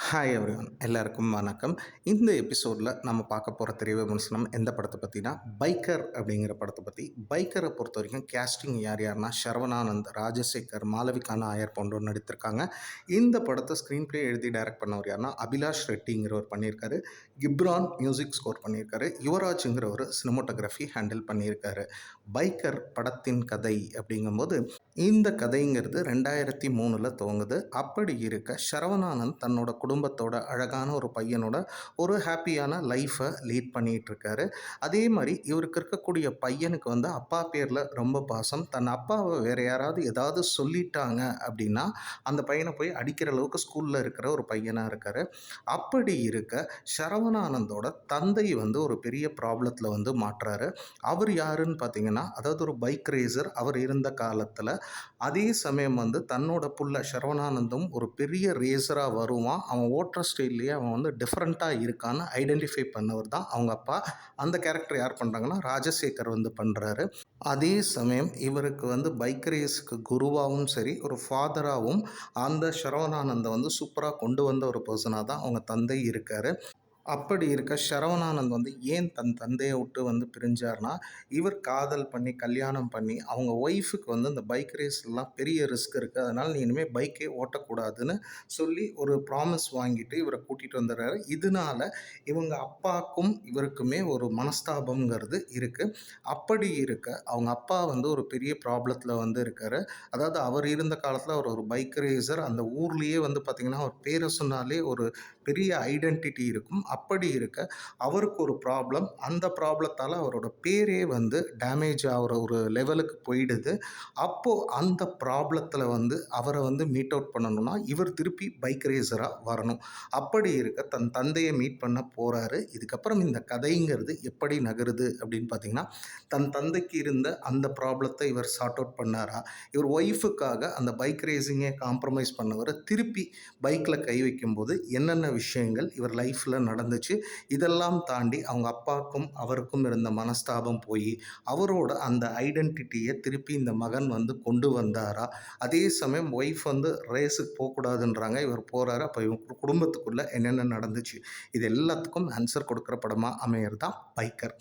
Hi everyone எல்லாருக்கும் வணக்கம். இந்த எபிசோடில் நம்ம பார்க்க போகிற திரை விமர்சனம் எந்த படத்தை பற்றினா பைக்கர் அப்படிங்கிற படத்தை பற்றி. பைக்கரை பொறுத்த வரைக்கும் கேஸ்டிங் யார் யாருன்னா சரவணானந்த், ராஜசேகர், மாளவிகா நாயர் போன்றோர் நடித்திருக்காங்க. இந்த படத்தை ஸ்க்ரீன் ப்ளே எழுதி டைரக்ட் பண்ணவர் யாருன்னா அபிலாஷ் ரெட்டிங்கிறவர் பண்ணியிருக்காரு. கிப்ரான் மியூசிக் ஸ்கோர் பண்ணியிருக்காரு. யுவராஜுங்கிறவர் சினிமோட்டோகிராஃபி ஹேண்டில் பண்ணியிருக்காரு. பைக்கர் படத்தின் கதை அப்படிங்கும்போது இந்த கதைங்கிறது 2003 துவங்குது. அப்படி இருக்க சரவணானந்த் தன்னோட குடும்பத்தோட அழகான ஒரு பையனோட ஒரு ஹாப்பியான லைஃப்பை லீட் பண்ணிகிட்டு இருக்காரு. அதே மாதிரி இவருக்கு இருக்கக்கூடிய பையனுக்கு அப்பா பேரில் ரொம்ப பாசம். தன் அப்பாவை வேறு யாராவது ஏதாவது சொல்லிட்டாங்க அப்படின்னா அந்த பையனை போய் அடிக்கிற அளவுக்கு ஸ்கூலில் இருக்கிற ஒரு பையனாக இருக்கார். அப்படி இருக்க சரவணானந்தோட தந்தை ஒரு பெரிய ப்ராப்ளத்தில் மாட்டுறாரு. அவர் யாருன்னு பார்த்தீங்கன்னா, அதாவது ஒரு பைக் ரேசர் அவர் இருந்த காலத்தில். அதே சமயம் தன்னோட புள்ள சரவணானந்தும் ஒரு பெரிய ரேசராக வருவான். அவன் ஓட்டுற ஸ்டைல்லையே அவன் டிஃப்ரெண்ட்டாக இருக்கான்னு ஐடென்டிஃபை பண்ணவர் தான் அவங்க அப்பா. அந்த கேரக்டர் யார் பண்ணுறாங்கன்னா ராஜசேகர் பண்ணுறாரு. அதே சமயம் இவருக்கு பைக் ரேஸுக்கு குருவாகவும் சரி, ஒரு ஃபாதராகவும் அந்த சரவணானந்தை சூப்பராக கொண்டு வந்த ஒரு பர்சனாக தான் அவங்க தந்தை இருக்கார். அப்படி இருக்க சரவணானந்த் ஏன் தன் தந்தையை விட்டு பிரிஞ்சார்னா, இவர் காதல் பண்ணி கல்யாணம் பண்ணி அவங்க ஒய்ஃபுக்கு இந்த பைக் ரேஸ்லாம் பெரிய ரிஸ்க் இருக்குது, அதனால் நீ இனிமேல் பைக்கே ஓட்டக்கூடாதுன்னு சொல்லி ஒரு ப்ராமிஸ் வாங்கிட்டு இவரை கூட்டிகிட்டு வந்துடுறாரு. இதனால இவங்க அப்பாவுக்கும் இவருக்குமே ஒரு மனஸ்தாபங்கிறது இருக்குது. அப்படி இருக்க அவங்க அப்பா ஒரு பெரிய ப்ராப்ளத்தில் இருக்கார். அதாவது அவர் இருந்த காலத்தில் அவர் ஒரு பைக் ரேசர். அந்த ஊர்லேயே பார்த்திங்கன்னா அவர் பேரை சொன்னாலே ஒரு பெரிய ஐடென்டிட்டி இருக்கும். அப்படி இருக்க அவருக்கு ஒரு ப்ராப்ளம். அந்த ப்ராப்ளத்தால் அவரோட பேரே டேமேஜ் ஆகிற ஒரு லெவலுக்கு போயிடுது. அப்போது அந்த ப்ராப்ளத்தில் அவரை மீட் அவுட் பண்ணணும்னா இவர் திருப்பி பைக் ரேசராக வரணும். அப்படி இருக்க தன் தந்தையை மீட் பண்ண போகிறாரு. இதுக்கப்புறம் இந்த கதைங்கிறது எப்படி நகருது அப்படின்னு பார்த்தீங்கன்னா, தன் தந்தைக்கு இருந்த அந்த ப்ராப்ளத்தை இவர் சார்ட் அவுட் பண்ணாரா, இவர் ஒய்ஃபுக்காக அந்த பைக் ரேசிங்கை காம்ப்ரமைஸ் பண்ணவர் திருப்பி பைக்கில் கை வைக்கும்போது என்னென்ன விஷயங்கள் இவர் லைஃப்பில் நடந்துச்சு, இதெல்லாம் தாண்டி அவங்க அப்பாவுக்கும் அவருக்கும் இருந்த மனஸ்தாபம் போய் அவரோட அந்த ஐடென்டிட்டியை திருப்பி இந்த மகன் கொண்டு வந்தாரா, அதே சமயம் ஒய்ஃப் ரேஸுக்கு போகக்கூடாதுன்றாங்க, இவர் போகிறாரு. அப்போ இவங்க குடும்பத்துக்குள்ளே என்னென்ன நடந்துச்சு, இது எல்லாத்துக்கும் ஆன்சர் கொடுக்குற படமாக அமையிறது தான் பைக்கர்.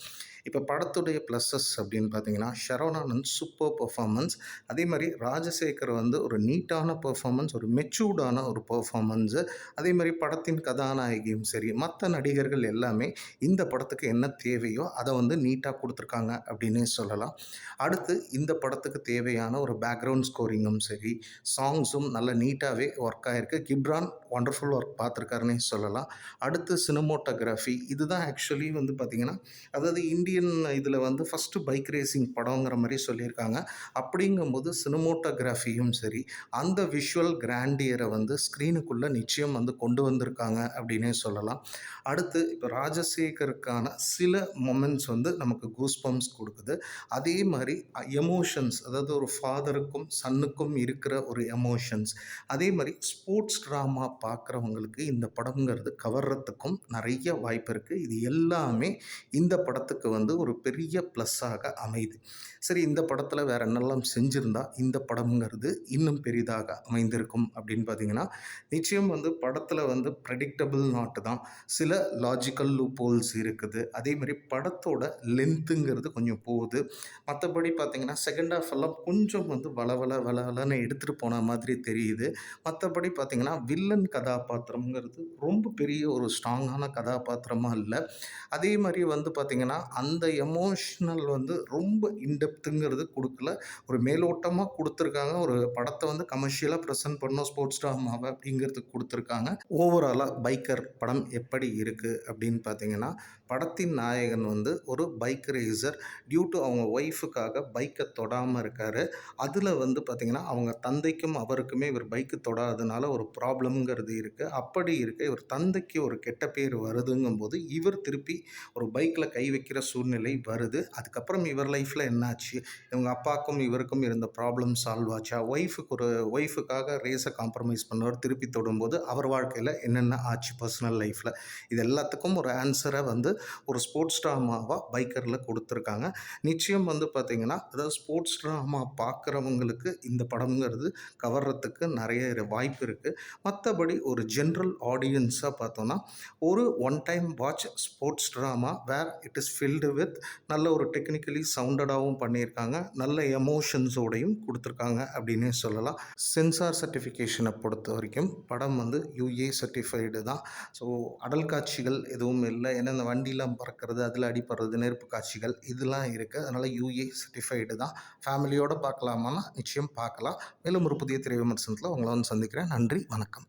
இப்போ படத்துடைய ப்ளஸ்ஸஸ் அப்படின்னு பார்த்தீங்கன்னா, சரவணானந்த் சூப்பர் பெர்ஃபார்மன்ஸ். அதே மாதிரி ராஜசேகர் ஒரு நீட்டான பெர்ஃபார்மன்ஸ், ஒரு மெச்சூர்டான ஒரு பெர்ஃபார்மன்ஸு. அதே மாதிரி படத்தின் கதாநாயகியும் சரி, மற்ற நடிகர்கள் எல்லாமே இந்த படத்துக்கு என்ன தேவையோ அதை நீட்டாக கொடுத்துருக்காங்க அப்படின்னே சொல்லலாம். அடுத்து இந்த படத்துக்கு தேவையான ஒரு பேக்ரவுண்ட் ஸ்கோரிங்கும் சரி, சாங்ஸும் நல்ல நீட்டாகவே ஒர்க் ஆகிருக்கு. கிப்ரான் ஒண்டர்ஃபுல் ஒர்க் பார்த்துருக்காருன்னே சொல்லலாம். அடுத்து சினிமோட்டோகிராஃபி, இதுதான் ஆக்சுவலி பார்த்திங்கன்னா, அதாவது இந்தியன் இதில் ஃபஸ்ட்டு பைக் ரேசிங் படங்கிற மாதிரி சொல்லியிருக்காங்க. அப்படிங்கும்போது சினிமோட்டோகிராஃபியும் சரி, அந்த விஷுவல் கிராண்டியரை ஸ்க்ரீனுக்குள்ளே நிச்சயம் கொண்டு வந்திருக்காங்க அப்படின்னே சொல்லலாம். அடுத்து இப்போ ராஜசேகருக்கான சில மொமெண்ட்ஸ் நமக்கு கூஸ்பம்ஸ் கொடுக்குது. அதே மாதிரி எமோஷன்ஸ், அதாவது ஒரு ஃபாதருக்கும் சன்னுக்கும் இருக்கிற ஒரு எமோஷன்ஸ், அதே மாதிரி ஸ்போர்ட்ஸ் ட்ராமா பார்க்குறவங்களுக்கு இந்த படங்கிறது கவர்றதுக்கும் நிறைய வாய்ப்பு இருக்குது. இது எல்லாமே இந்த படத்துக்கு ஒரு பெரிய ப்ளஸ்ஸாக அமையுது. சரி, இந்த படத்தில் வேறு என்னெல்லாம் செஞ்சுருந்தா இந்த படம்ங்கிறது இன்னும் பெரிதாக அமைந்திருக்கும் அப்படின்னு பார்த்தீங்கன்னா, நிச்சயம் படத்தில் ப்ரெடிக்டபிள் நாட்டு தான். சில லாஜிக்கல் லூப் ஹோல்ஸ் இருக்குது. அதே மாதிரி படத்தோட லென்த்துங்கிறது கொஞ்சம் போகுது. மற்றபடி பார்த்திங்கன்னா செகண்ட் ஹாஃப் எல்லாம் கொஞ்சம் வளவலன்னு எடுத்துகிட்டு போன மாதிரி தெரியுது. மற்றபடி பார்த்திங்கன்னா வில்லன் கதாபாத்திரங்கிறது ரொம்ப பெரிய ஒரு ஸ்ட்ராங்கான கதாபாத்திரமாக இல்லை. அதே மாதிரி பார்த்திங்கன்னா அந்த எமோஷ்னல் ரொம்ப இன்டெப்த்துங்கிறது கொடுக்கல. ஒரு மேலோட்டமாக கொடுத்துருக்காங்க. ஒரு படத்தை கமர்ஷியலாக ப்ரெசென்ட் பண்ணோம், ஸ்போர்ட்ஸ் ட்ராமாவை அப்படிங்கிறதுக்கு கொடுத்துருக்காங்க. ஓவராலாக பைக்கர் படம் எப்படி இருக்குது அப்படின்னு பார்த்தீங்கன்னா, படத்தின் நாயகன் ஒரு பைக் ரேசர். டியூ டு அவங்க ஒய்ஃபுக்காக பைக்கை தொடாமல் இருக்கார். அதில் பார்த்திங்கன்னா அவங்க தந்தைக்கும் அவருக்குமே இவர் பைக்கு தொடாதனால ஒரு ப்ராப்ளம்ங்கிறது இருக்குது. அப்படி இருக்க இவர் தந்தைக்கு ஒரு கெட்ட பேர் வருதுங்கும்போது இவர் திருப்பி ஒரு பைக்கில் கை வைக்கிற சூழ்நிலை வருது. அதுக்கப்புறம் இவர் லைஃப்பில் என்னாச்சு, இவங்க அப்பாவுக்கும் இவருக்கும் இருந்த ப்ராப்ளம் சால்வ் ஆச்சா, ஒய்ஃபுக்காக ரேஸை காம்ப்ரமைஸ் பண்ணவர் திருப்பி தொடும்போது அவர் வாழ்க்கையில் என்னென்ன ஆச்சு பர்சனல் லைஃப்பில், இது எல்லாத்துக்கும் ஒரு ஆன்சரை வந்து ஒரு ஸ்போர்ட்ஸ் ட்ராமாவாக பைக்கரில் கொடுத்துருக்காங்க. நிச்சயம் வந்து பார்த்திங்கன்னா, அதாவது ஸ்போர்ட்ஸ் ட்ராமா பார்க்குறவங்களுக்கு இந்த படம்ங்கிறது கவர்றதுக்கு நிறைய வாய்ப்பு இருக்குது. மற்றபடி ஒரு ஜென்ரல் ஆடியன்ஸாக பார்த்தோன்னா, ஒரு one time watch sports drama where it is filled with நல்ல ஒரு டெக்னிக்கலி சவுண்டடாகவும் பண்ணியிருக்காங்க, நல்ல எமோஷன்ஸோடையும் கொடுத்துருக்காங்க அப்படின்னே சொல்லலாம். சென்சார் சர்டிஃபிகேஷனை பொறுத்த வரைக்கும் படம் வந்து யூஏ சர்டிஃபைடு தான். ஸோ அடல் காட்சிகள் எதுவும் இல்லை. ஏன்னா இந்த வண்டிலாம் பறக்கிறது, அதில் அடிப்படுறது, நெருப்பு காட்சிகள் இதெல்லாம் இருக்குது. அதனால் யூஏ சர்டிஃபைடு தான். ஃபேமிலியோடு பார்க்கலாமான்னா நிச்சயம் பார்க்கலாம். மேலும் ஒரு புதிய திரை விமர்சனத்தில் உங்களை வந்து சந்திக்கிறேன். நன்றி, வணக்கம்.